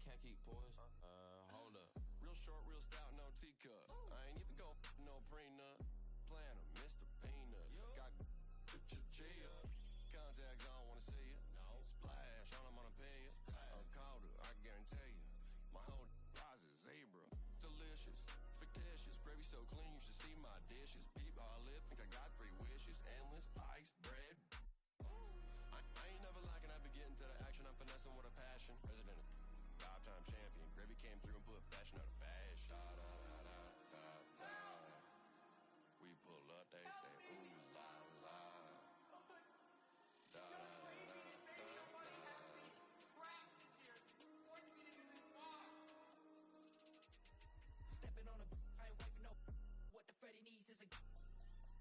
can't keep poised. Hold up. Real short, real stout, no teacup. I ain't even gon' no prenup. Plan a Mr. Peanut. Got chia. Contacts, I don't wanna see you. No. Splash, all I'm gonna pay you. I called her, I guarantee you. My whole prize is zebra. Delicious, fictitious, gravy so clean you should see my dishes. Peep how I live, think I got 3 wishes. Endless ice bread. I ain't never lacking, I be getting to the action. I'm finessing with a passion. President of 5-time champion. Gravy came through and put fashion out of fashion. Da, da, da, da, da, da. We pull up, they say, ooh la la. Da, da, da, da, da, da. Stepping on a I ain't waiting no. What the Freddy needs is a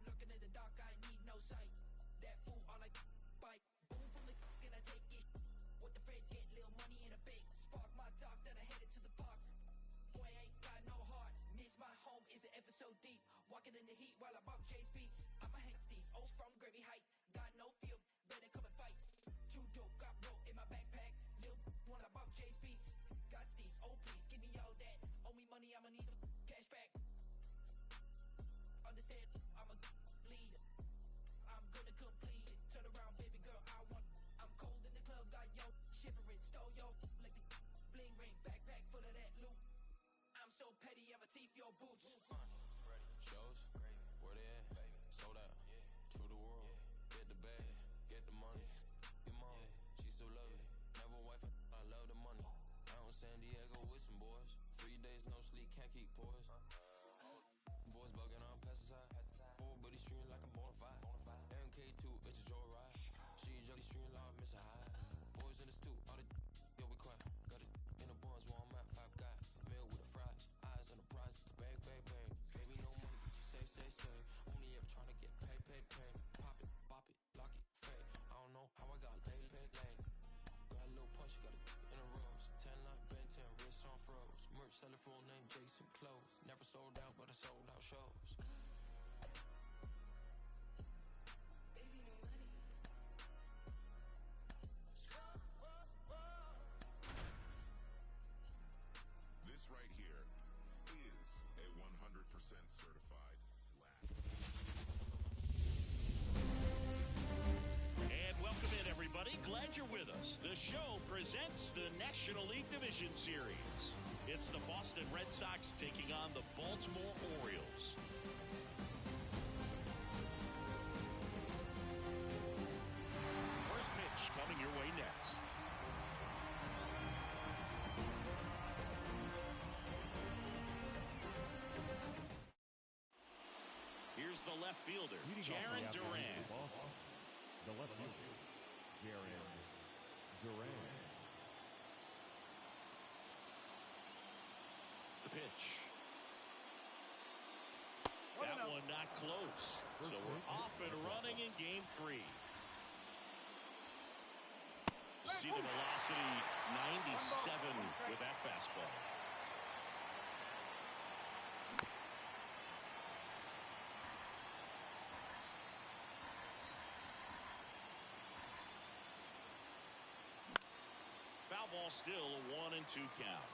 lurking in the dark, I need no sight. That fool on a bike. Boom from the and I take it. What the Fred get, little money in a big spark. My talk that I headed to the park. Boy, I ain't got no heart. Miss my home is an episode deep. Walking in the heat while I bump Jay's beats. I'm a Hexties, O's from Gravy Height. Got no field, better come and fight. Too dope, got broke in my backpack. Lil' when I bump Jay's beats. Got steez, oh please, give me all that. Owe me money, I'ma need some cash back. Understand, I'm a leader. I'm gonna complete it. Turn around, baby girl, I'm cold in the club, got yo shivering, stole yo. Let the bling ring, backpack full of that loot. I'm so petty, I'ma teeth your boots. Shows, where they at? Sold out, to the world, get the bag, get the money. Your mom, she still love it. Never wife, I love the money. Out in San Diego with some boys. 3 days no sleep, can't keep poised. Boys bugging on pesticide. 4 buddy stream like I'm bonafide. MK2, it's a joyride. She juggy stream like miss a high. Boys in the stew, all the yo, we quiet. Got it in the buns where I'm at, 5 guys. Meal with the fries, eyes on the prize, it's the bang. Baby, no money, but you save. Only ever trying to get paid. Pop it, bop it, lock it, fade. I don't know how I got laid. Got a little punch, got it in a rose. 10 like Ben 10, wrist on froze. Merch seller full name Jason Clothes. Never sold out, but I sold out shows. Baby, no money. This right here is a 100% certified slap. And welcome in, everybody. Glad you're with us. The show presents the National League Division Series. It's the Boston Red Sox taking on the Baltimore Orioles. First pitch coming your way next. Here's the left fielder, Jaron Duran. The left fielder, Jaron Duran. The pitch. That one not close. So we're off and running in game 3. See the velocity 97 with that fastball. Foul ball still, a 1-2 count.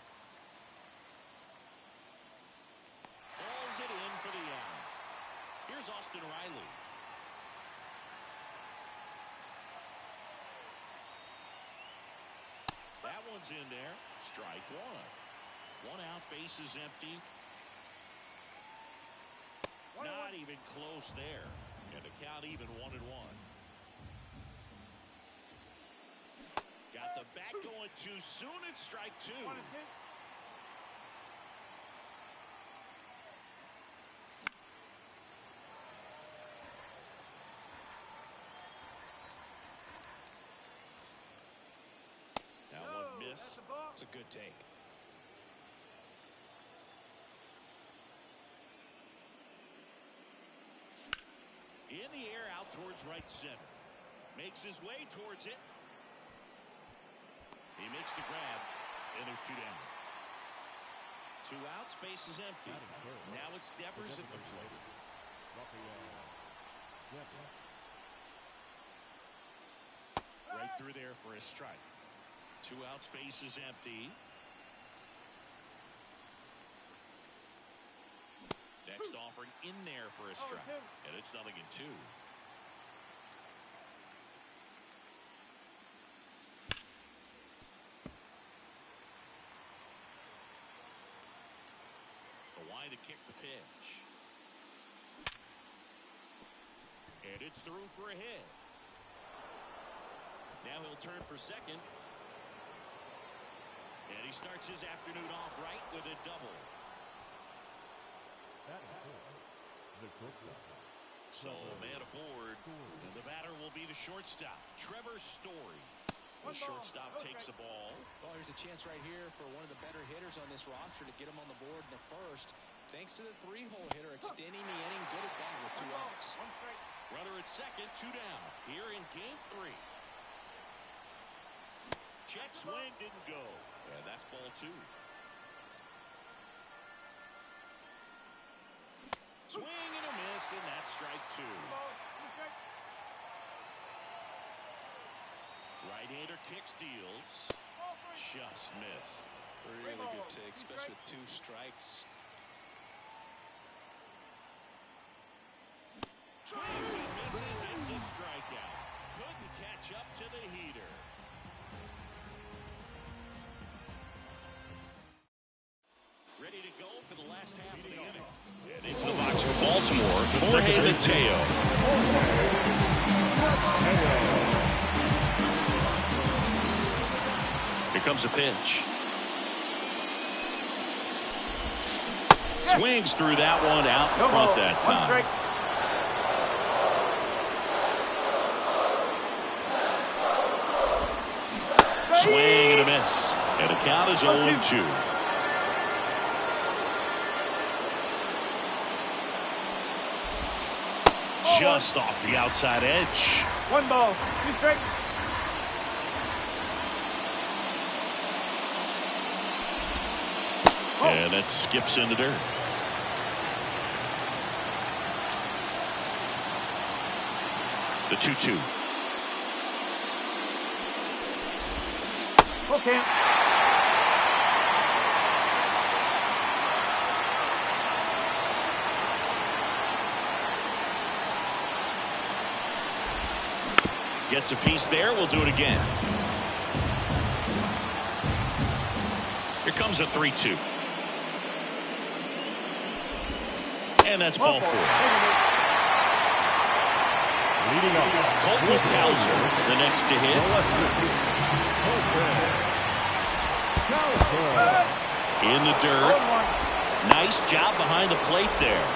Falls it in for the out. Here's Austin Riley. That one's in there. Strike 1. 1 out, base is empty. Not even close there. And the count even 1-1. Got the bat going too soon. It's strike 2. That one missed. It's a good take. In the air, out towards right center. Makes his way towards it. He makes the grab, and there's 2 down. 2 outs, base is empty. Now it's Devers at the plate. Right through there for a strike. 2 outs, base is empty. effort in there for a strike. And it's 0-2. Wide to kick the pitch. And it's through for a hit. Now he'll turn for second. And he starts his afternoon off right with a double. So man aboard, and the batter will be the shortstop, Trevor Story. The shortstop takes the ball. Well, there's a chance right here for one of the better hitters on this roster to get him on the board in the first. Thanks to the three-hole hitter extending the inning. Good at that with 2 outs. Runner at second, 2 down. Here in game 3. Check swing didn't go. And that's ball 2. Swing and a miss, and that's strike 2. Right-hander kicks, deals. Just missed. Really good take, especially with 2 strikes. Swings and misses. It's a strikeout. Couldn't catch up to the heater. Ready to go for the last half of the inning. And into the box for Baltimore, Jorge Mateo. Here comes a pitch. Swings through that one out in front that time. Swing and a miss. And the count is 0-2. Just off the outside edge. 1 ball, 2 strikes. And it skips in the dirt. The 2-2. Okay. Gets a piece there. We'll do it again. Here comes a 3-2. And that's ball 4. Leading up, Colton Cowser, the next to hit. In the dirt. Nice job behind the plate there.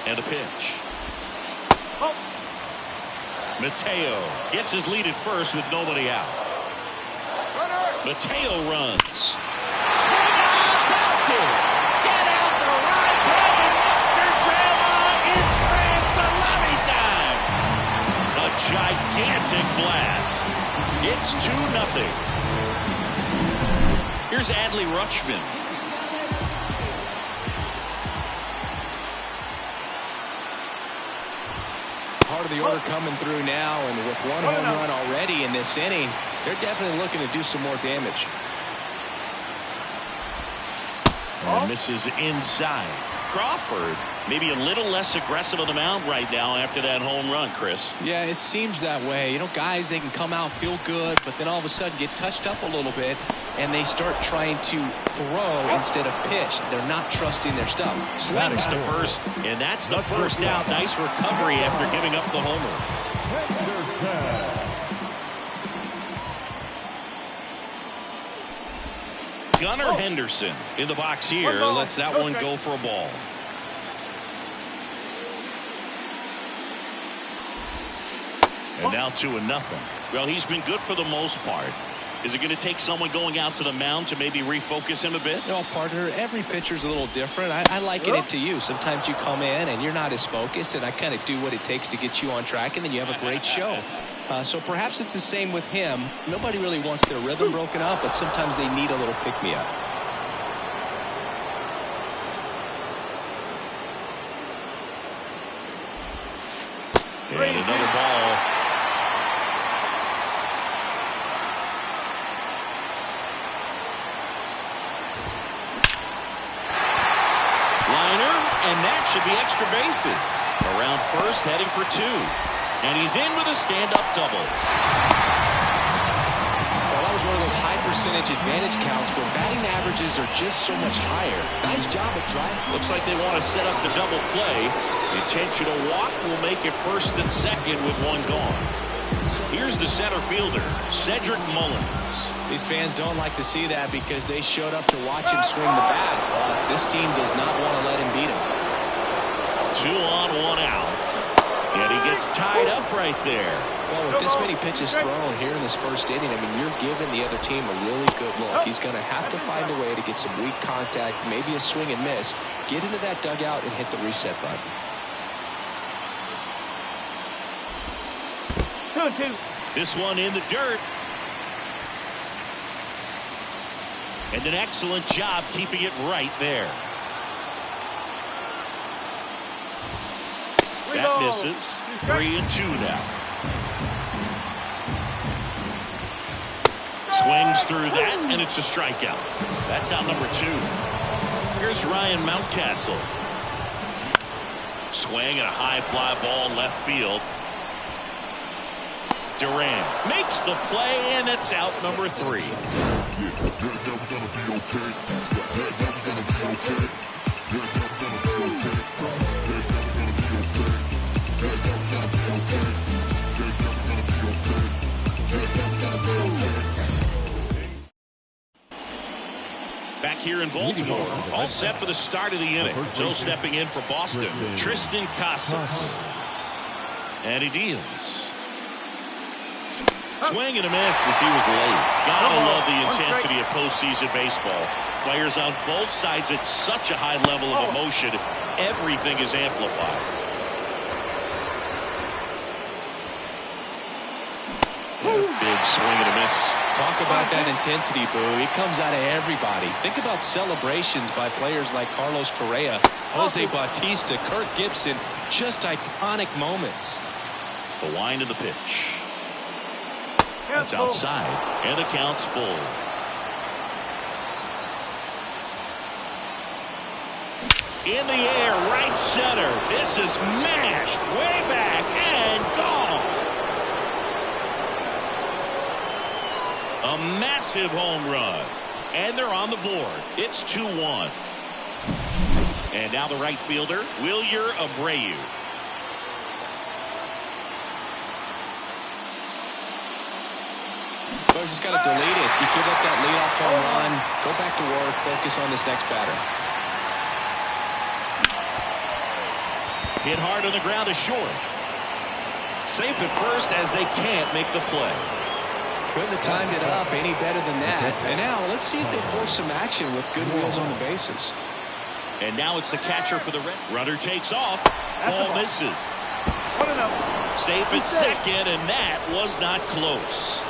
And a pitch. Mateo gets his lead at first with nobody out. Mateo runs. Swing out, belted. Get out the right way, and Mr. Grandma, it's grand salami time. A gigantic blast. It's 2-0. Here's Adley Rutschman. Part of the order coming through now, and with 1 home run already in this inning, they're definitely looking to do some more damage. And misses inside. Crawford maybe a little less aggressive on the mound right now after that home run, Chris. Yeah, it seems that way. You know, guys, they can come out, feel good, but then all of a sudden get touched up a little bit, and they start trying to throw instead of pitch. They're not trusting their stuff. Slings to first, and that's the first out. Nice recovery after giving up the homer. Gunnar Henderson in the box here. Lets that one go for a ball. And now 2-0. Well, he's been good for the most part. Is it going to take someone going out to the mound to maybe refocus him a bit? No, partner, every pitcher's a little different. I liken it to you. Sometimes you come in and you're not as focused, and I kind of do what it takes to get you on track, and then you have a great show. So perhaps it's the same with him. Nobody really wants their rhythm broken up, but sometimes they need a little pick-me-up. And another ball. should be extra bases. Around first, heading for 2. And he's in with a stand-up double. Well, that was one of those high percentage advantage counts where batting averages are just so much higher. Nice job at driving. Looks like they want to set up the double play. Intentional walk will make it first and second with 1 gone. Here's the center fielder, Cedric Mullins. These fans don't like to see that because they showed up to watch him swing the bat. This team does not want to let him beat him. 2 on, 1 out. And he gets tied up right there. Well, with this many pitches thrown here in this first inning, I mean, you're giving the other team a really good look. He's going to have to find a way to get some weak contact, maybe a swing and miss, get into that dugout and hit the reset button. 2-2. This one in the dirt. And an excellent job keeping it right there. That misses. 3-2 now. Swings through that, and it's a strikeout. That's out number 2. Here's Ryan Mountcastle. Swing and a high fly ball left field. Duran makes the play, and it's out number 3. Back here in Baltimore, all set for the start of the inning. So stepping in for Boston, Tristan Casas. And he deals. Swing and a miss as he was late. Gotta love the intensity of postseason baseball. Players on both sides at such a high level of emotion. Everything is amplified. Big swing and a miss. Talk about that intensity, Boo. It comes out of everybody. Think about celebrations by players like Carlos Correa, Jose Bautista, Kirk Gibson. Just iconic moments. The wind of the pitch. That's outside, and the count's full. In the air, right center. This is mashed way back and gone. A massive home run. And they're on the board. It's 2-1. And now the right fielder, Wilyer Abreu. So just got to delete it. You give up that leadoff home run, go back to work, focus on this next batter. Hit hard on the ground to short. Safe at first as they can't make the play. Couldn't have timed it up any better than that. And now let's see if they force some action with good wheels on the bases. And now it's the catcher for the Red. Runner takes off. Ball misses. Safe at second, and that was not close.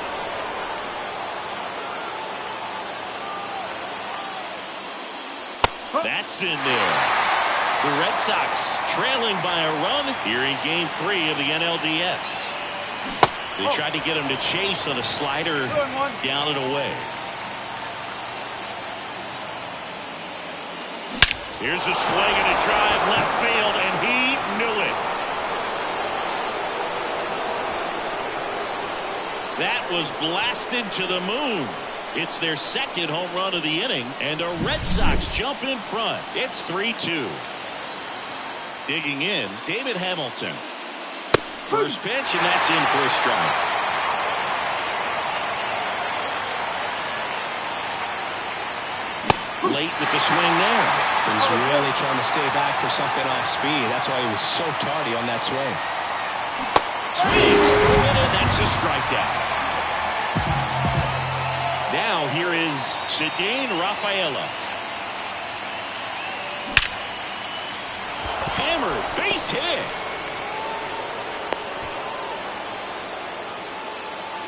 That's in there. The Red Sox trailing by a run here in Game 3 of the NLDS. They tried to get him to chase on a slider down and away. Here's a swing and a drive left field, and he knew it. That was blasted to the moon. It's their second home run of the inning, and the Red Sox jump in front. It's 3-2. Digging in, David Hamilton. First pitch, and that's in for a strike. Late with the swing there. He's really trying to stay back for something off speed. That's why he was so tardy on that swing. Swings through it, and that's a strikeout. Now here is Cedric Rafaela. Hammer, base hit.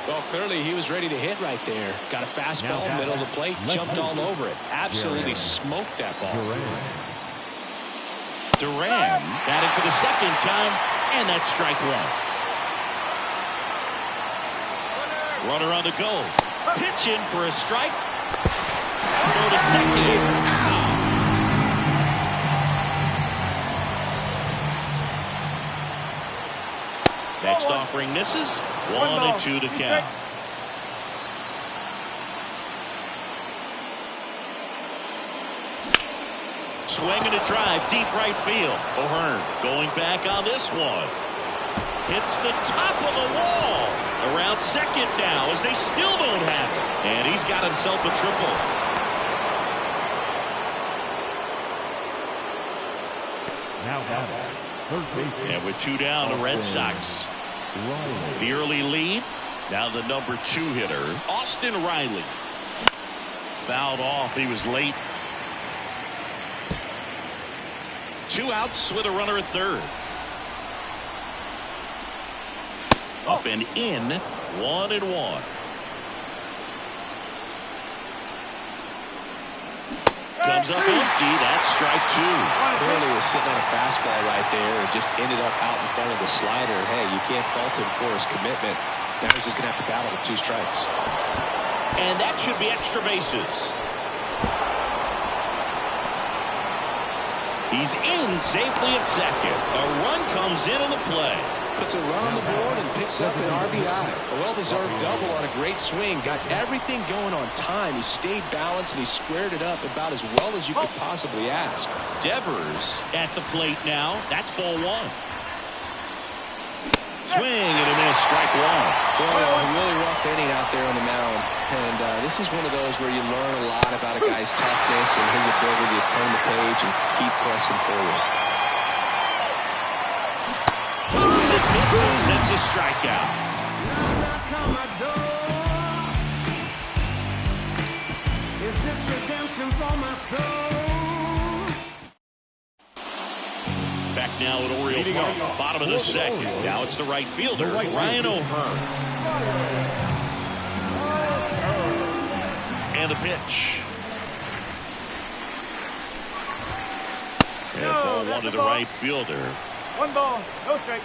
Well, clearly he was ready to hit right there. Got a fastball, middle of the plate, jumped all over it. Absolutely smoked that ball. Duran batting for the second time, and that's strike 1. Runner on the go. Pitching for a strike. Go to second. Next offering misses. 1-2 to count. Swinging a drive, deep right field. O'Hearn going back on this one. Hits the top of the wall. Around second now as they still don't have it. And he's got himself a triple. Now batting, third baseman. And with 2 down, the Red Sox. The early lead. Now the number 2 hitter, Austin Riley. Fouled off. He was late. 2 outs with a runner at third. Up and in. 1-1. Comes up empty. That's strike 2. Clearly was sitting on a fastball right there and just ended up out in front of the slider. Hey, you can't fault him for his commitment. Now he's just going to have to battle with 2 strikes. And that should be extra bases. He's in safely at second. A run comes in on the play. Puts a run on the board and picks up an RBI. A well-deserved double on a great swing. Got everything going on time. He stayed balanced and he squared it up about as well as you could possibly ask. Devers at the plate now. That's ball 1. Swing and a miss. Strike 1. Boy, a really rough inning out there on the mound. And this is one of those where you learn a lot about a guy's toughness and his ability to turn the page and keep pressing forward. Misses. That's a strikeout. Is this redemption for my soul? Back now at Oriole Park, bottom of the second. Now it's the right fielder, Ryan O'Hearn. And a pitch. And ball 1 to the right fielder. 1 ball, no strike.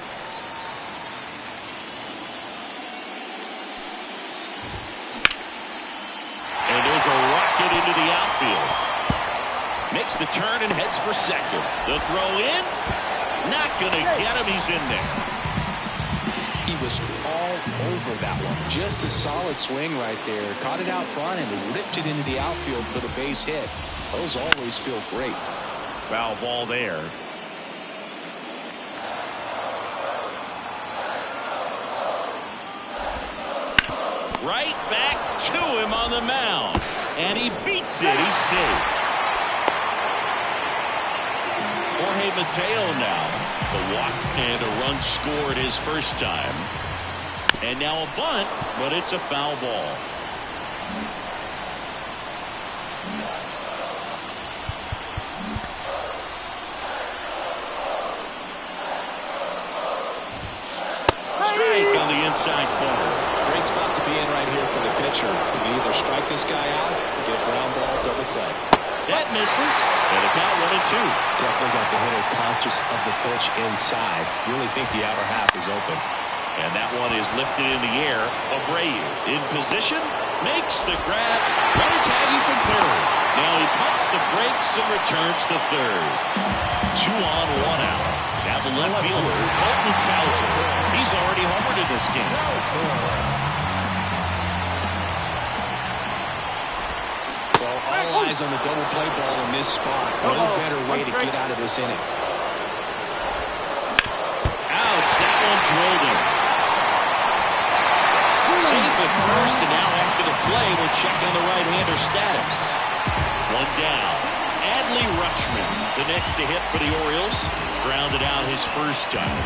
And there's a rocket into the outfield. Makes the turn and heads for second. The throw in. Not going to get him. He's in there. He was all over that one. Just a solid swing right there. Caught it out front and ripped it into the outfield for the base hit. Those always feel great. Foul ball there. Right back to him on the mound. And he beats it. He's safe. Jorge Mateo now. The walk and a run scored his first time. And now a bunt, but it's a foul ball. Strike on the inside corner. Great spot to be in right here for the pitcher. You can either strike this guy out or get a ground ball, double play. That misses. And a count 1-2. Definitely got the hitter conscious of the pitch inside. Really think the outer half is open. And that one is lifted in the air. Abreu in position. Makes the grab. Running tagging from third. Now he pumps the brakes and returns to third. 2 on, 1 out. Now the left fielder, Colton Cowser. He's already homered in this game. So all eyes on the double play ball in this spot. No better way to get out of this inning. Ouch, that one drilled him. Safe at first, and now after the play, we'll check on the right-hander status. 1 down. Adley Rutschman, the next to hit for the Orioles, grounded out his first time.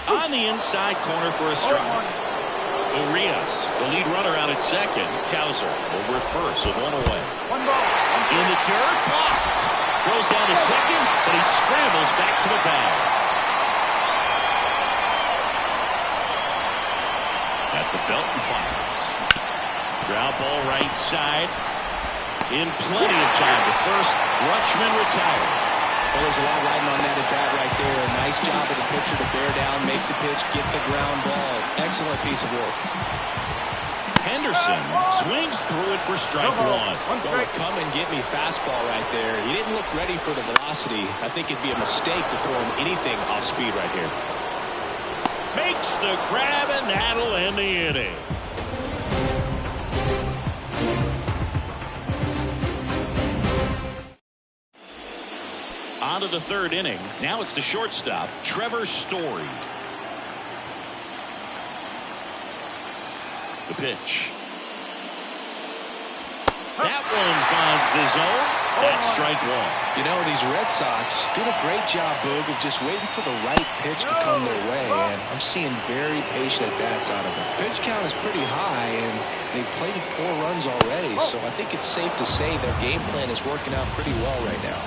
On the inside corner for a strike. Urias, the lead runner out at second. Cowser over at first with 1 away. 1 ball. In the dirt, blocked. Throws down to second, but he scrambles back to the bag. At the belt and fires. Ground ball right side. in plenty of time. The first Rutschman retired. Well, there's a lot riding on that at bat right there. Nice job of the pitcher to bear down, make the pitch, get the ground ball. Excellent piece of work. Henderson swings through it for strike one. Well, come and get me fastball right there. He didn't look ready for the velocity. I think it'd be a mistake to throw him anything off speed right here. Makes the grab, and that'll end the inning. On to the third inning. Now it's the shortstop, Trevor Story. The pitch. That one finds the zone. That's strike one. You know, these Red Sox do a great job, Boog, of just waiting for the right pitch to come their way, and I'm seeing very patient at-bats out of them. Pitch count is pretty high, and they've played 4 runs already, so I think it's safe to say their game plan is working out pretty well right now.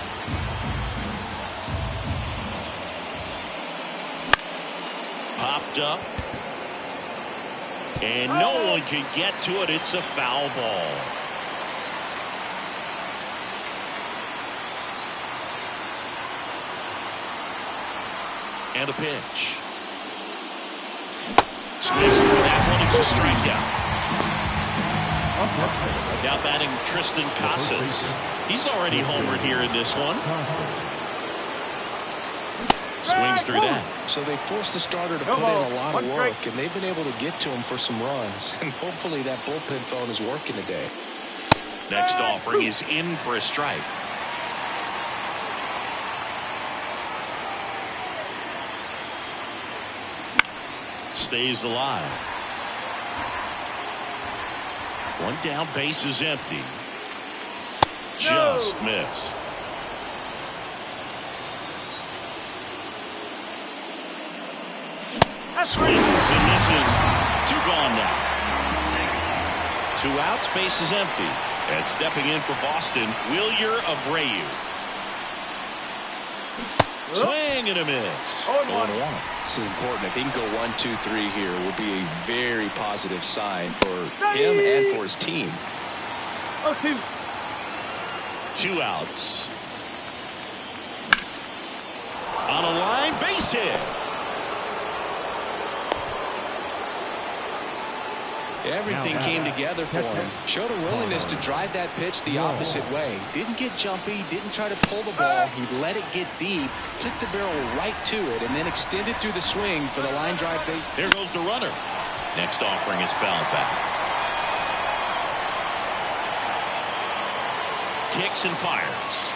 Popped up. And no one can get to it. It's a foul ball. And a pitch. Swings through that one. It's a strikeout. Now batting Tristan Casas. He's already homered here in this one. Swings through that. So they forced the starter to put in a lot of work, and they've been able to get to him for some runs. And hopefully that bullpen phone is working today. Next offering is in for a strike. Stays alive. One down, base is empty. Just missed. Swings and misses. 2 gone now. 2 outs, base is empty. And stepping in for Boston, Wilyer Abreu. Swing and a miss. 0-1. This is important. If he can go 1, 2, 3 here, it will be a very positive sign for him and for his team. 2 outs. On a line, base hit. Everything came together for him. Showed a willingness to drive that pitch the opposite way. Didn't get jumpy, didn't try to pull the ball. He let it get deep, took the barrel right to it, and then extended through the swing for the line drive base. There goes the runner. Next offering is fouled back. Kicks and fires.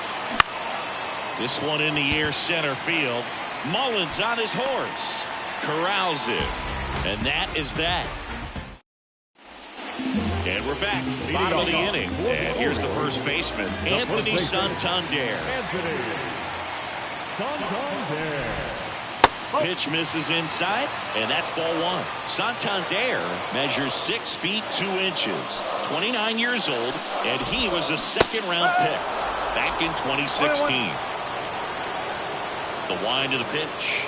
This one in the air, center field. Mullins on his horse. Corrals it. And that is that. And we're back, bottom of the inning. And here's the first baseman, Anthony Santander. Pitch misses inside, and that's ball 1. Santander measures 6 feet 2 inches, 29 years old, and he was a second-round pick back in 2016. The wind of the pitch.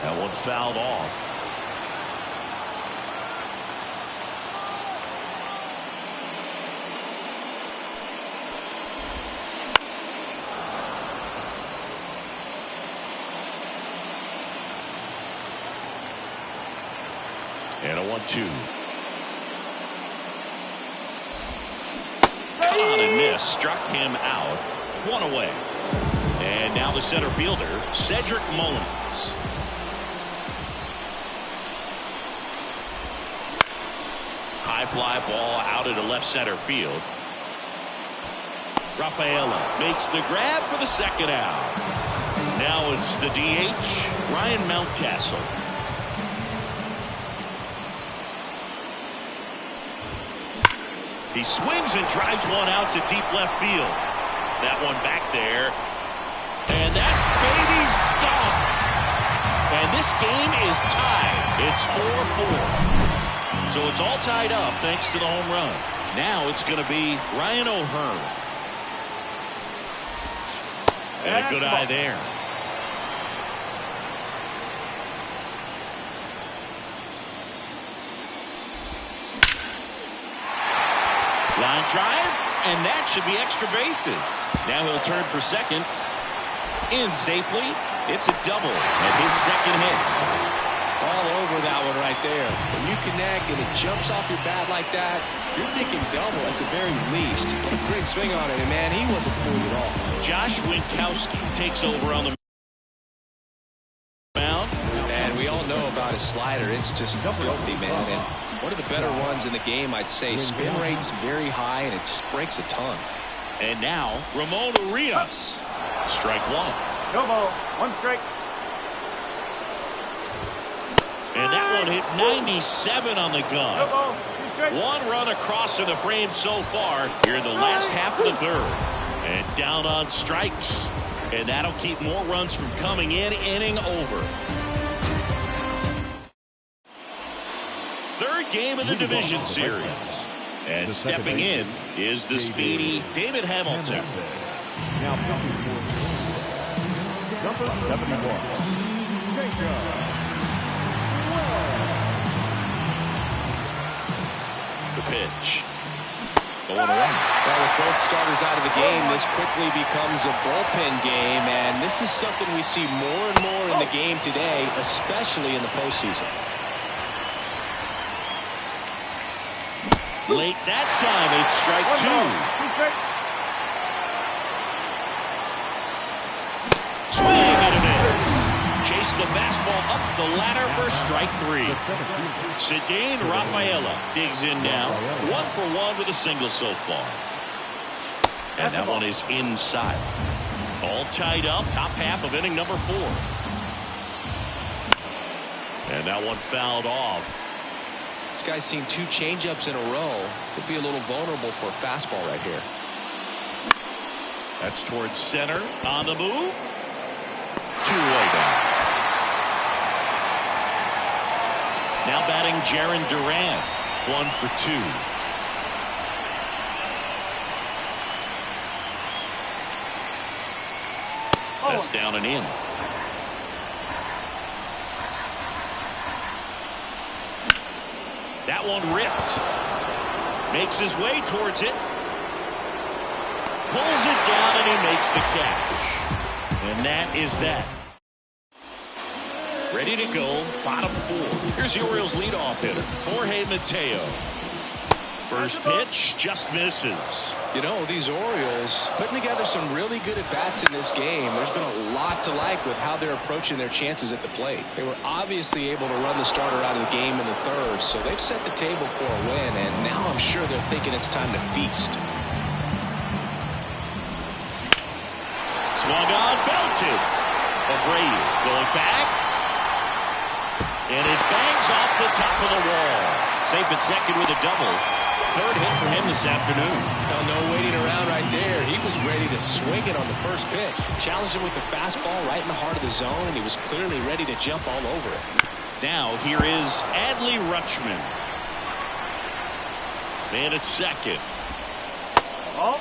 That one fouled off. And a 1-2. Caught and missed. Struck him out. 1 away. And now the center fielder, Cedric Mullins. High fly ball out into left center field. Rafaela makes the grab for the second out. Now it's the DH, Ryan Mountcastle. He swings and drives one out to deep left field. That one back there. And that baby's gone. And this game is tied. It's 4-4. So it's all tied up thanks to the home run. Now it's going to be Ryan O'Hearn. And a good eye there. Line drive, and that should be extra bases. Now he'll turn for second. In safely. It's a double at his second hit. All over that one right there. When you connect and it jumps off your bat like that, you're thinking double at the very least. What a great swing on it, and man, he wasn't fooled at all. Josh Winkowski takes over on the mound. And we all know about his slider. It's just filthy, man. And one of the better ones in the game, I'd say. Spin rate's very high, and it just breaks a ton. And now, Ramon Urias. Strike one. No ball. One strike. And that one hit 97 on the No gun. ball. Two strikes. One run across in the frame so far here in the last half of the third. And down on strikes. And that'll keep more runs from coming in. Inning over. Third game of the division series. And stepping in is the speedy David Hamilton. Now pitching for number 71. The pitch. Going Well, around. with both starters out of the game, this quickly becomes a bullpen game, and this is something we see more and more in the game today, especially in the postseason. Late that time, it's strike One two. ball. Two strikes. Swing and a miss. Chase the fastball up the ladder for strike three. Cedane Rafaela digs in now. 1 for 1 with a single so far. And that one is inside. All tied up, top half of inning number 4. And that one fouled off. This guy's seen 2 changeups in a row. Could be a little vulnerable for a fastball right here. That's towards center. On the move. 2-way down. Now batting Jaron Duran. 1 for 2. That's down and in. That one ripped. Makes his way towards it. Pulls it down and he makes the catch. And that is that. Ready to go, bottom 4. Here's the Orioles leadoff hitter, Jorge Mateo. First pitch just misses. You know, these Orioles putting together some really good at-bats in this game. There's been a lot to like with how they're approaching their chances at the plate. They were obviously able to run the starter out of the game in the third, so they've set the table for a win, and now I'm sure they're thinking it's time to feast. Swung on, belted. Abreu going back. And it bangs off the top of the wall. Safe at second with a double. Third hit for him this afternoon. Well, no waiting around right there. He was ready to swing it on the first pitch. Challenged him with the fastball right in the heart of the zone, and he was clearly ready to jump all over it. Now here is Adley Rutschman. Man at second. Ball.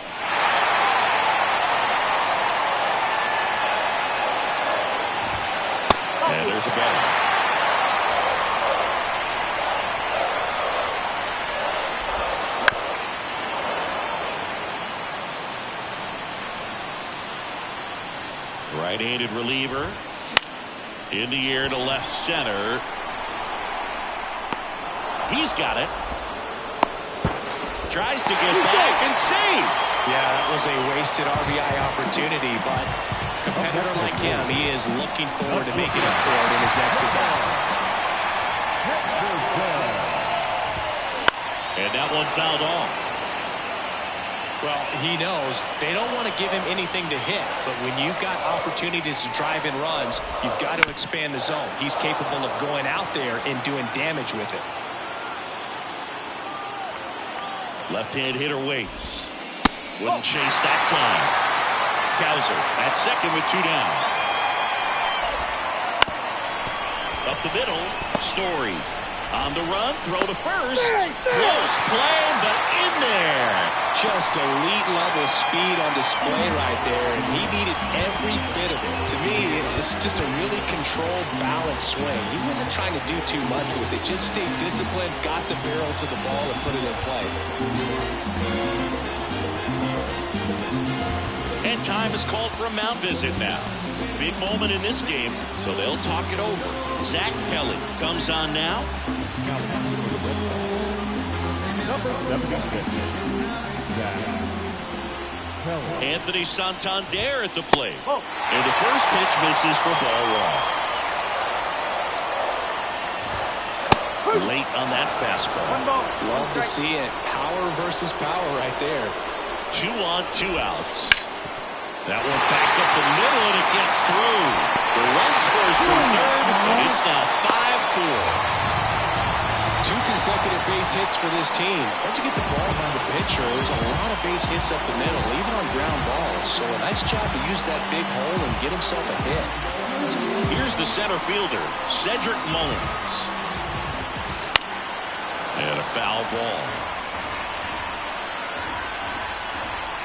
And there's a ball. Right-handed reliever. In the air to left center. He's got it. Tries to get back and save. Yeah, that was a wasted RBI opportunity, but a competitor like him, he is looking forward to making up for it in his next at-bat. And that one fouled off. Well, he knows they don't want to give him anything to hit, but when you've got opportunities to drive in runs, you've got to expand the zone. He's capable of going out there and doing damage with it. Left-hand hitter waits. Wouldn't chase that time. Cowser at second with 2 down. Up the middle. Story on the run. Throw to first. Close play, but in there. Just elite level speed on display right there, and he needed every bit of it. To me, it's just a really controlled, balanced swing. He wasn't trying to do too much with it. Just stayed disciplined, got the barrel to the ball, and put it in play. time is called for a mound visit now. Big moment in this game, so they'll talk it over. Zach Kelly comes on now. Number 76. Zach Kelly. Anthony Santander at the plate. And the first pitch misses for ball one. Late on that fastball. Love to see it. Power versus power right there. 2 on, 2 outs. That one back up the middle, and it gets through. The run scores from third, and it's now 5-4. 2 consecutive base hits for this team. Once you get the ball by the pitcher, there's a lot of base hits up the middle, even on ground balls. So a nice job to use that big hole and get himself a hit. Here's the center fielder, Cedric Mullins. And a foul ball.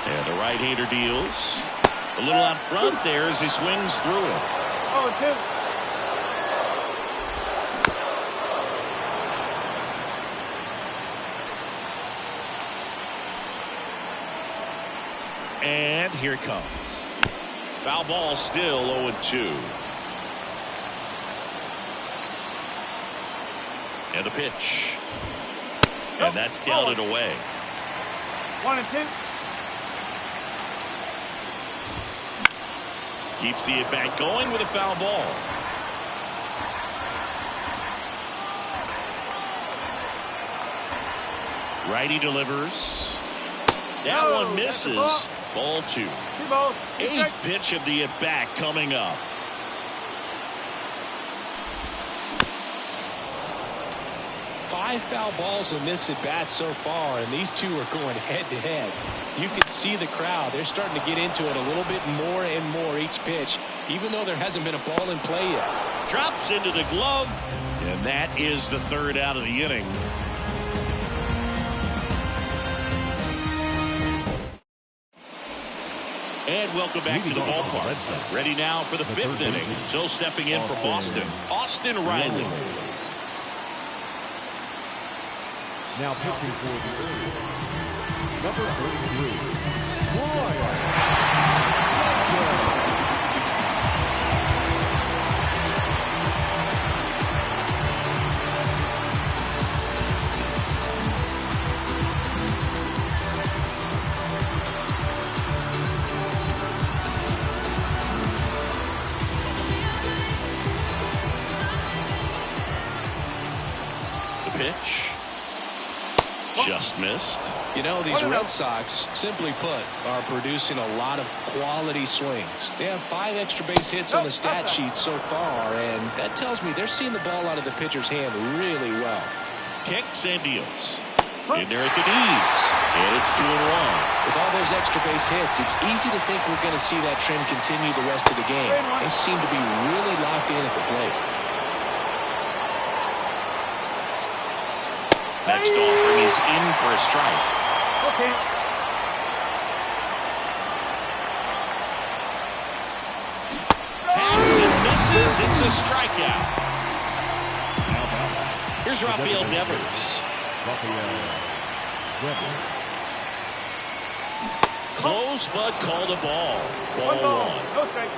And the right-hander deals. A little out front there as he swings through it. 0-2. And here it comes. Foul ball, still 0-2. And the pitch. And that's down and away. 1-2. Keeps the at-bat going with a foul ball. Righty delivers. That one misses. Ball 2. 2 balls. 8th pitch of the at-bat coming up. Five foul balls in this at-bat so far, and these two are going head-to-head. You can see the crowd. They're starting to get into it a little bit more and more each pitch, even though there hasn't been a ball in play yet. Drops into the glove, and that is the 3rd out of the inning. And welcome back to the ballpark. Ready now for the 5th inning. So stepping in for Boston, Austin Riley. Now pitching for the number 33, Troy. The pitch. Just missed. You know, these Red Sox, simply put, are producing a lot of quality swings. They have 5 extra base hits on the stat sheet so far, and that tells me they're seeing the ball out of the pitcher's hand really well. Kicks and deals. In there at the knees. And it's 2-1. With all those extra base hits, it's easy to think we're going to see that trend continue the rest of the game. They seem to be really locked in at the plate. Next offering is in for a strike. Okay. Backs and misses. It's a strikeout. Here's Rafael Devers. Close, but called a ball. Ball 1. No strike.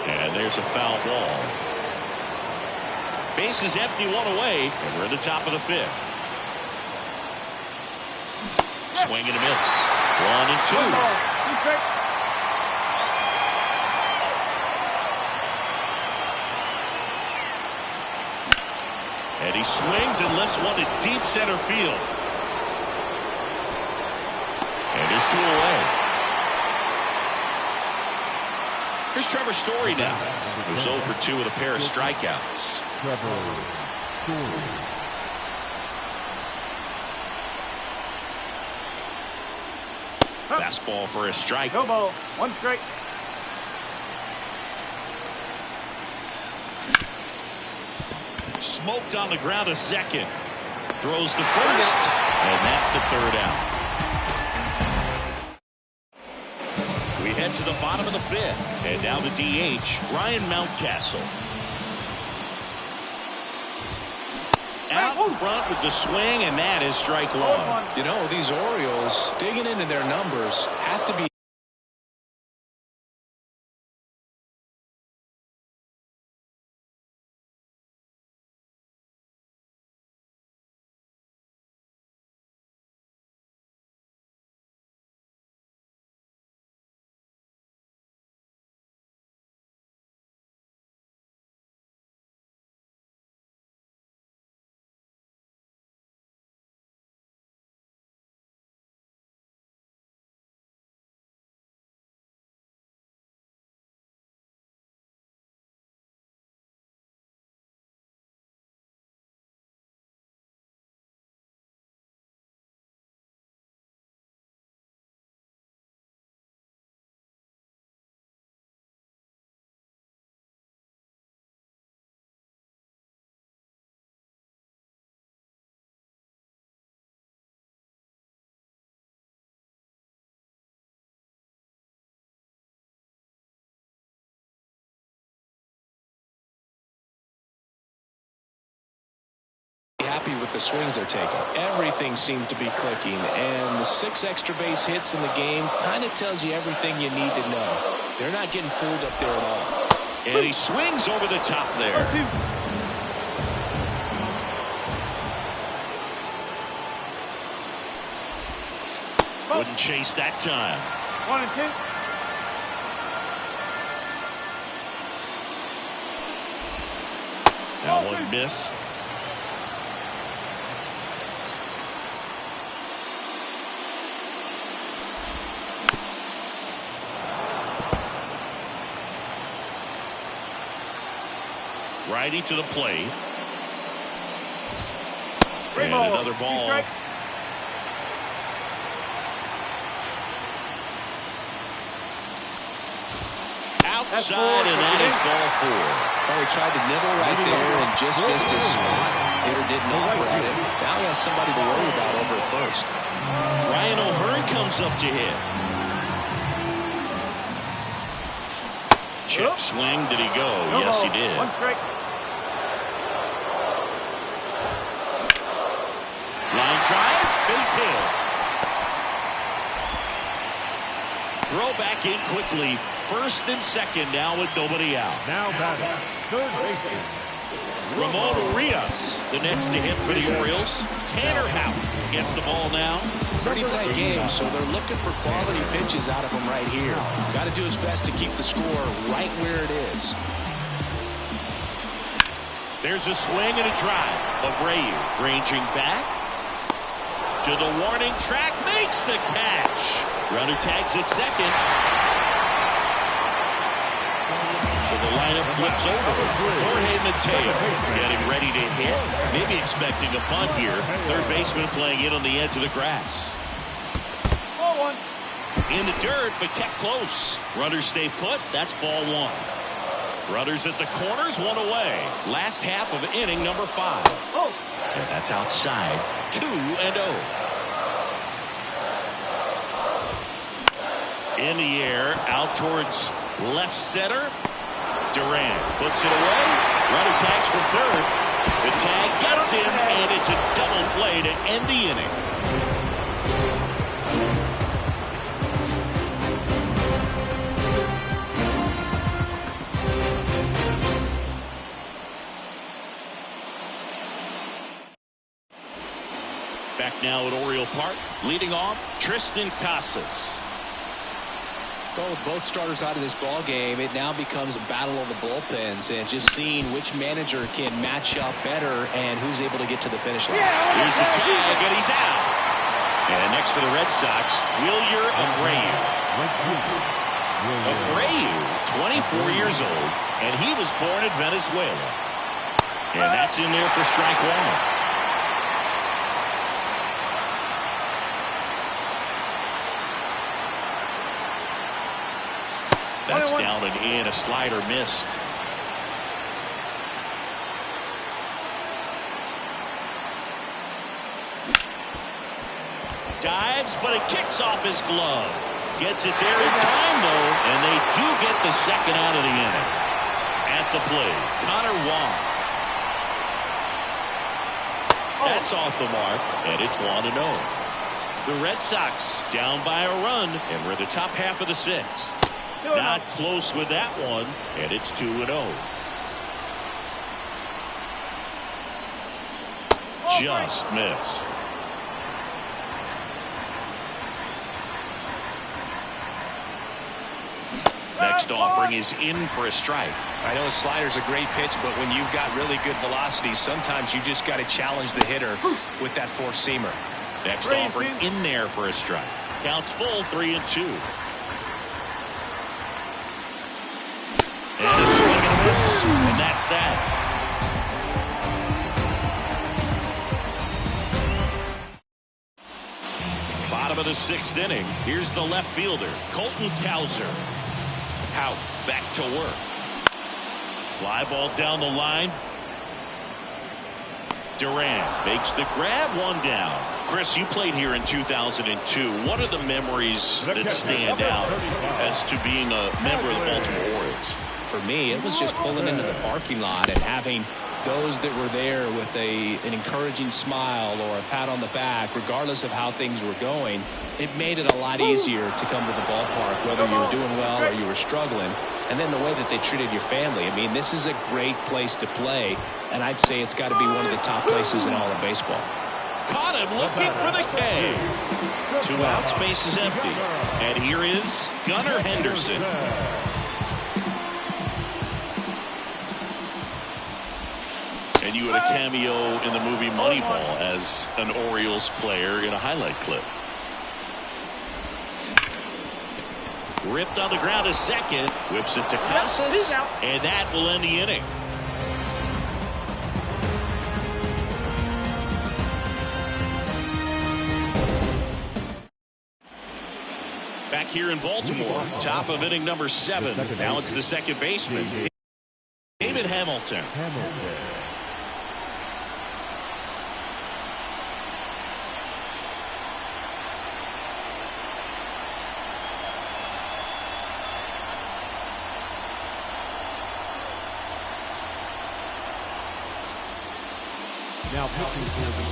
And there's a foul ball. Base is empty, 1 away, and we're at the top of the 5th. Swing and a miss. 1-2. And he swings and lifts one to deep center field. And there's 2 away. Here's Trevor Story now, who's 0 for 2 with a pair of strikeouts. Trevor Story. Fastball for a strike. No ball. 1 strike. Smoked on the ground to second. Throws to first. And that's the 3rd out. We head to the bottom of the 5th. And now the DH, Ryan Mountcastle. Out out front with the swing, and that is strike one. You know, these Orioles, digging into their numbers, have to be happy with the swings they're taking. Everything seems to be clicking, and the 6 extra base hits in the game kind of tells you everything you need to know. They're not getting fooled up there at all. And he swings over the top there. Wouldn't chase that time. 1 and 2. That one missed. Righty to the plate. And another ball. Outside, and that is ball 4. Oh, he tried to nibble right there and just missed his spot. Hitter didn't offer at him. Now he has somebody to worry about over at first. Ryan O'Hearn comes up to hit. Check swing. Did he go? Yes, he did. 1 strike. Line drive, base hit. Throw back in quickly. First and second now with nobody out. Now batting, third baseman. Ramon Urias, the next to hit for the Orioles. Tanner Houck gets the ball now. Pretty tight game, so they're looking for quality pitches out of him right here. Got to do his best to keep the score right where it is. There's a swing and a drive. Abreu ranging back to the warning track, makes the catch. Runner tags at second. So the lineup flips over. Jorge Mateo getting ready to hit. Maybe expecting a bunt here. Third baseman playing in on the edge of the grass. Ball 1. In the dirt, but kept close. Runners stay put. That's ball 1. Runners at the corners, 1 away. Last half of inning number 5. And that's outside. 2-0. In the air, out towards left center. Durant puts it away. Runner tags from third. The tag gets him, and it's a double play to end the inning. Back now at Oriole Park, leading off Tristan Casas. Well, with both starters out of this ball game, it now becomes a battle of the bullpens and just seeing which manager can match up better and who's able to get to the finish line. Here's the tag, and he's out. And next for the Red Sox, Wilyer Abreu. Abreu, 24 years old, and he was born in Venezuela. And that's in there for strike 1. That's down and in. A slider missed. Dives, but it kicks off his glove. Gets it there in time, though, and they do get the second out of the inning. At the plate, Connor Wong. That's off the mark, and it's 1-0. The Red Sox down by a run, and we're in the top half of the sixth. Not close with that one, and it's 2-0. Just missed. Next offering is in for a strike. I know a slider's a great pitch, but when you've got really good velocity, sometimes you just got to challenge the hitter with that four-seamer. Next offering in there for a strike. Counts full, 3-2. And a swing and a miss, and that's that. Bottom of the sixth inning. Here's the left fielder, Colton Cowser. Out, back to work. Fly ball down the line. Durant makes the grab, one down. Chris, you played here in 2002. What are the memories that stand out as to being a member of the Baltimore Orioles? For me, it was just pulling into the parking lot and having those that were there with an encouraging smile or a pat on the back, regardless of how things were going. It made it a lot easier to come to the ballpark, whether you were doing well or you were struggling. And then the way that they treated your family. I mean, this is a great place to play, and I'd say it's got to be one of the top places in all of baseball. Caught him looking for the K. 2 outs, base is empty. And here is Gunnar Henderson. And you had a cameo in the movie Moneyball as an Orioles player in a highlight clip. Ripped on the ground a second. Whips it to Casas. And that will end the inning. Back here in Baltimore, top of inning number 7. Now it's the second baseman, David Hamilton. Now pitching for the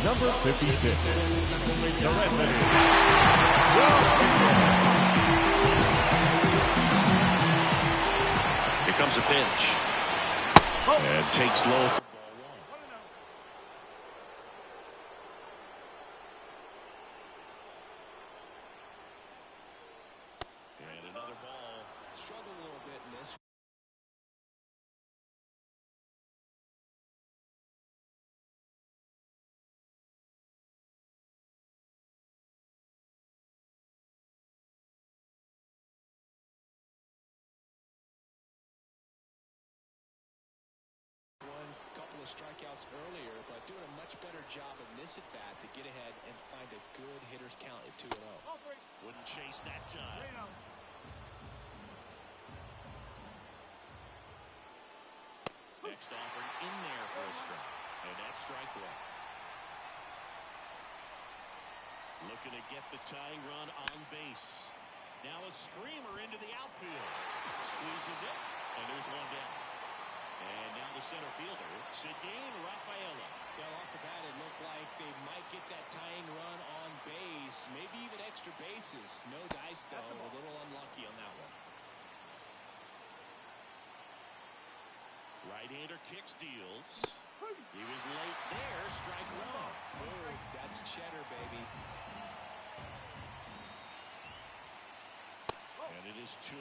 number 56, the Redman. Here comes a pitch. And takes low for ball 1. And another ball. Struggled a little bit in this. Strikeouts earlier, but doing a much better job in this at bat to get ahead and find a good hitter's count at 2-0. Wouldn't chase that time. Next offering in there for a strike, and that's strike 1. Looking to get the tying run on base. Now a screamer into the outfield. Squeezes it, and there's one down. And now the center fielder, Cedine Rafaela. Well, off the bat, it looked like they might get that tying run on base, maybe even extra bases. No dice, though. A little unlucky on that one. Right-hander kicks, deals. He was late there. Strike 1. Boom. That's cheddar, baby. And it is 2-1.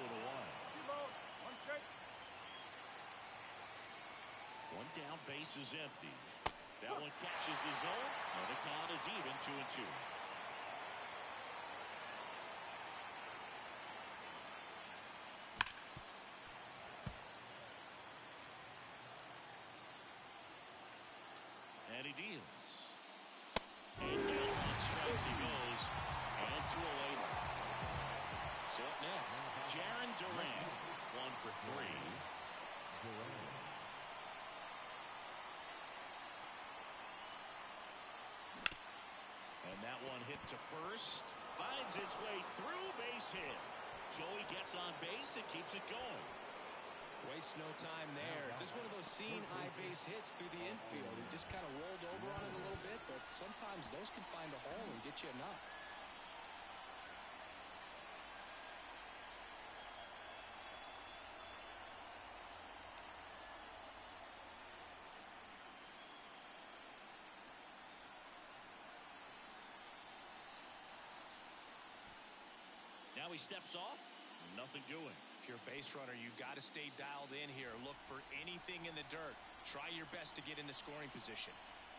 One down, base is empty. That one catches the zone, and the count is even, 2-2. And he deals. And down on strikes he goes, and to a later. So up next, Jarren Duran, 1 for 3. And that one hit to first, finds its way through, base hit. Joey gets on base and keeps it going. Waste no time there. Just one of those seeing high base hits through the infield. He just kind of rolled over on it a little bit, but sometimes those can find a hole and get you a knock. Now he steps off. Nothing doing. If you're a base runner, you got to stay dialed in here. Look for anything in the dirt. Try your best to get into scoring position.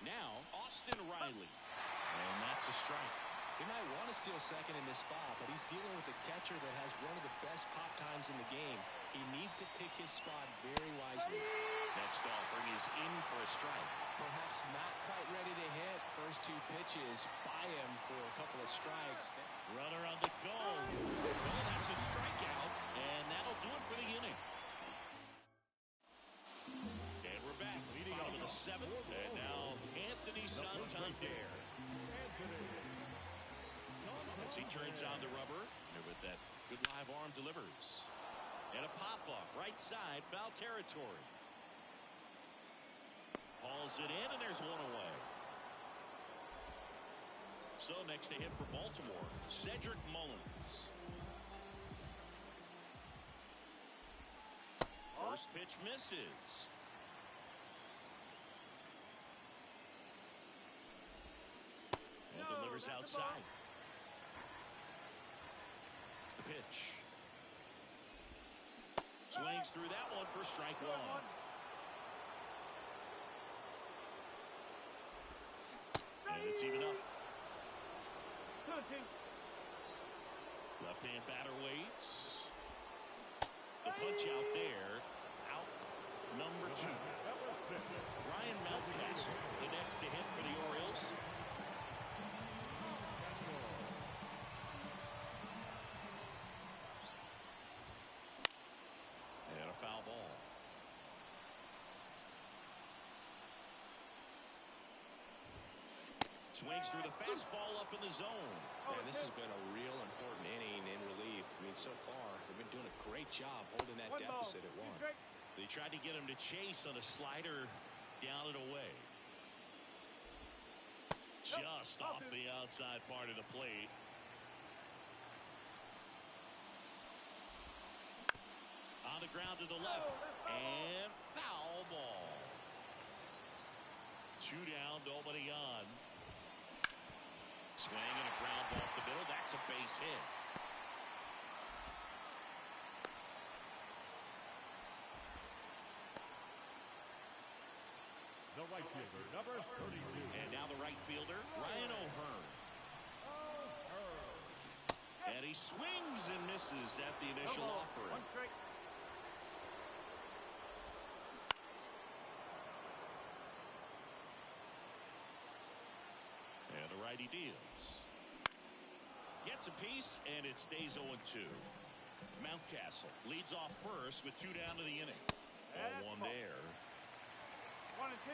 Now, Austin Riley. And that's a strike. He might want to steal second in this spot, but he's dealing with a catcher that has one of the best pop times in the game. He needs to pick his spot very wisely. Next offering is in for a strike. Perhaps not quite ready to hit. First two pitches by him for a couple of strikes. Runner on the go. Well, that's a strikeout, and that'll do it for the inning. And we're back, leading on to the seventh. And now Anthony Santander. As he turns on the rubber, and with that good live arm delivers. And a pop-up, right side, foul territory. Hauls it in, and there's one away. So next to hit for Baltimore, Cedric Mullins. First pitch misses. And delivers outside. The pitch. Swings through that one for strike one. And it's even up. Left-hand batter waits. The punch out there. Out number 2. Ryan Mountcastle, the next to hit for the Orioles. And a foul ball. Swings through the fastball up in the zone. Man, this has been a real important inning in relief. I mean, so far, they've been doing a great job holding that deficit at 1. They tried to get him to chase on a slider down and away. Just off the outside part of the plate. On the ground to the left. And foul ball. 2 down, nobody on. Swing and a ground ball up the middle. That's a base hit. The right fielder, number 32. And now the right fielder, Ryan O'Hearn. And he swings and misses at the initial offering. And the righty deals. Gets a piece, and it stays 0-2. Mountcastle leads off first with 2 down to the inning. 0-1 there. 1 and 2.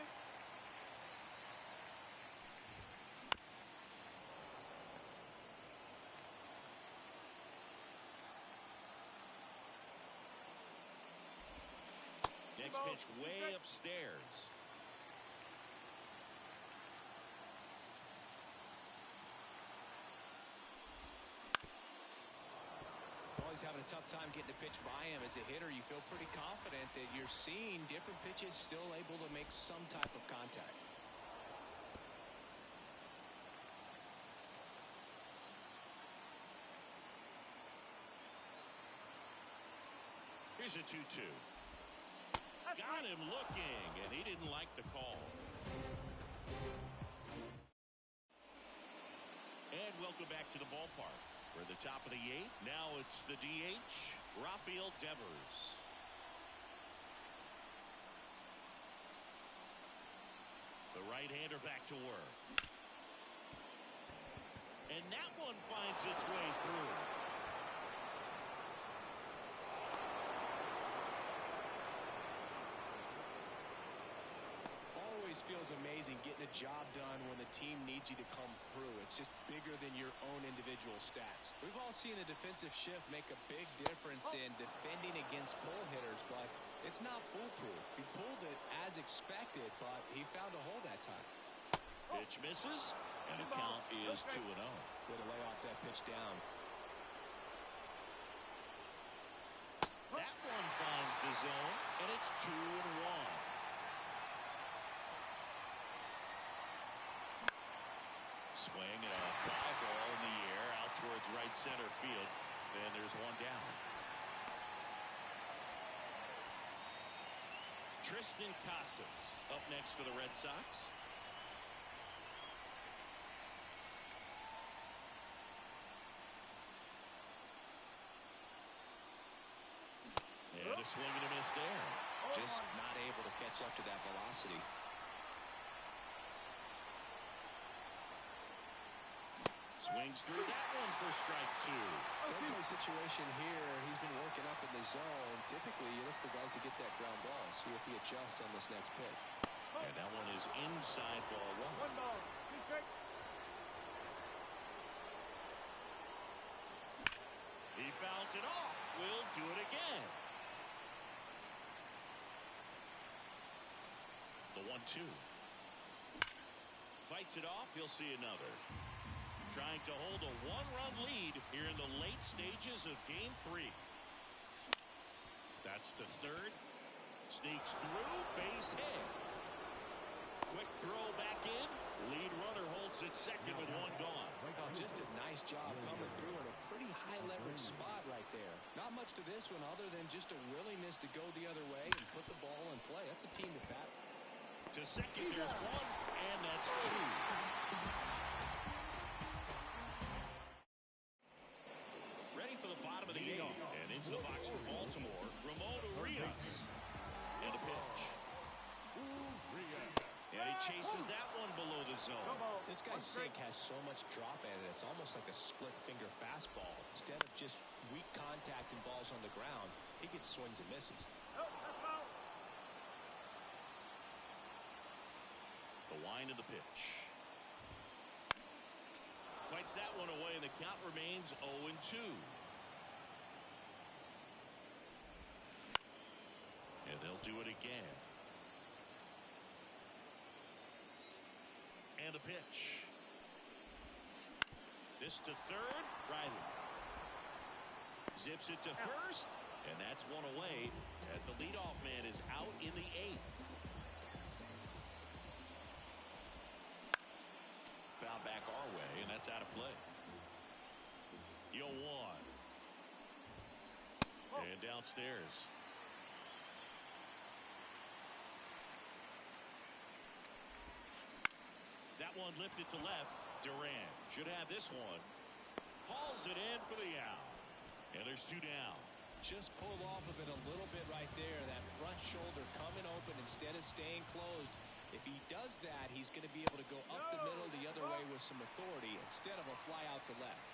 Next pitch way upstairs. Always having a tough time getting a pitch by him. As a hitter, you feel pretty confident that you're seeing different pitches, still able to make some type of contact. Here's a 2-2. Got him looking, and he didn't like the call. And welcome back to the ballpark. We're at the top of the 8th. Now it's the DH, Rafael Devers. The right-hander back to work. And that one finds its way through. Always feels amazing getting a job done when the team needs you to come through. It's just bigger than your own individual stats. We've all seen the defensive shift make a big difference in defending against pull hitters, but It's not foolproof. He pulled it as expected, but he found a hole that time. Pitch misses, and the count is 2-0. Way to lay off that pitch down. That one finds the zone, and it's 2-1. Swing and a fly ball in the air out towards right center field. And there's one down. Tristan Casas up next for the Red Sox. And a swing and a miss there. Just not able to catch up to that velocity. Swings through that one for strike 2. Double play situation here. He's been working up in the zone. Typically, you look for guys to get that ground ball. See if he adjusts on this next pitch. And that one is inside ball 1. 1 ball. 2 strikes. He fouls it off. We'll do it again. The 1-2. Fights it off. He'll see another. Trying to hold a 1-run lead here in the late stages of Game 3. That's to third. Sneaks through. Base hit. Quick throw back in. Lead runner holds it second with 1 gone. Just a nice job coming through in a pretty high leverage spot right there. Not much to this one other than just a willingness to go the other way and put the ball in play. That's a team with bat. To second, there's 1, and that's 2. Ready for the bottom of the 8th. And into the box for Baltimore, Ramon Urias. And a pitch. And he chases that one below the zone. This guy's sink has so much drop in it. It's almost like a split finger fastball. Instead of just weak contact and balls on the ground, he gets swings and misses. The wind of the pitch. Fights that one away, and the count remains 0-2. And they'll do it again. And a pitch. This to third. Riley zips it to first, and that's one away as the leadoff man is out in the 8th. Foul back our way, and that's out of play. 0-1. And downstairs. That one lifted to left. Durant should have this one. Hauls it in for the out. And there's 2 down. Just pulled off of it a little bit right there. That front shoulder coming open instead of staying closed. If he does that, he's going to be able to go up the middle the other way with some authority instead of a fly out to left.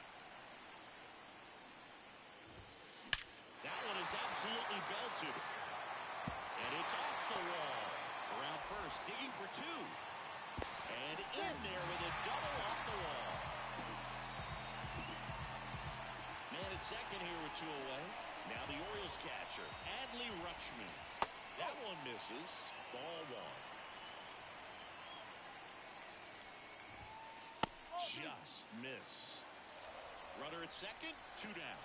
That one is absolutely belted. And it's off the wall. Around first, digging for 2. And in there with a double off the wall. Man at second here with 2 away. Now the Orioles catcher, Adley Rutschman. That one misses. Ball 1. Just missed. Runner at second, 2 down.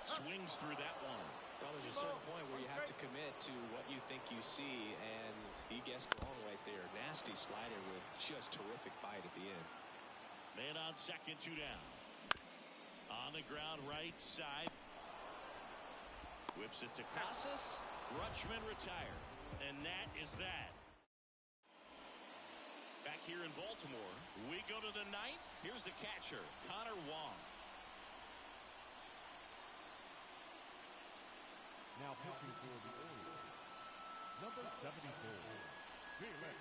Swings through that one. Well, there's a certain point where you have to commit to what you think you see, and he guessed wrong right there. Nasty slider with just terrific bite at the end. Man on second, 2 down. On the ground right side. Whips it to Casas. Rutschman retired. And that is that. Back here in Baltimore, we go to the 9th. Here's the catcher, Connor Wong. Now pitching for the Orioles, number 74, Felix.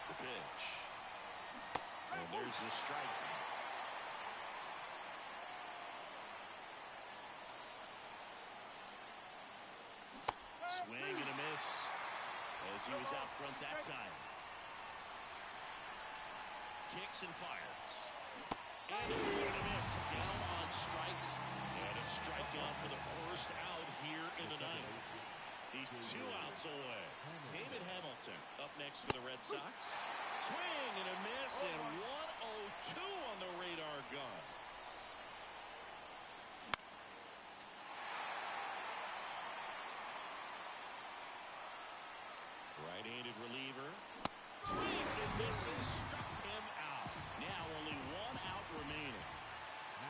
The pitch. And there's the strike. Swing and a miss as he was out front that time. Kicks and fires. And a swing and a miss. Down on strikes. And a strikeout for the first out here in the ninth. He's 2 outs away. David Hamilton up next for the Red Sox. Swing and a miss, and 1-0-2 on the radar gun. Right-handed reliever. Swings and misses, struck him out. Now only 1 out remaining.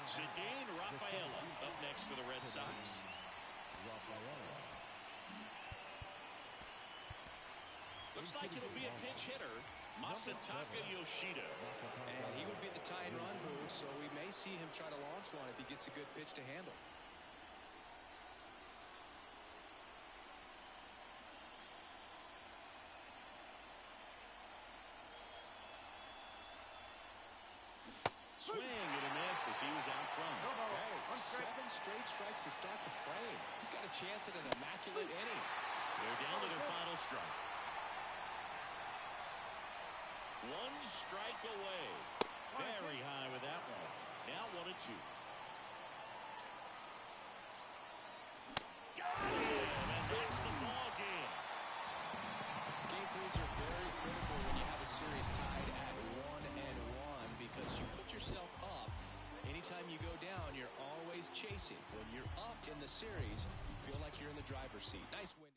Cedane Rafaela up next for the Red Sox. Looks like it'll be a pinch hitter, Masataka Yoshida. And he would be the tying run move, so we may see him try to launch one if he gets a good pitch to handle. Swing and a miss as he was out front. Hey, 7 straight strikes to start the frame. He's got a chance at an immaculate inning. They're down to their final strike. 1 strike away. Very high with that one. Now 1-2. Got him, and that's the ball game. Game 3s are very critical when you have a series tied at 1-1 because you put yourself up. Anytime you go down, you're always chasing. When you're up in the series, you feel like you're in the driver's seat. Nice way.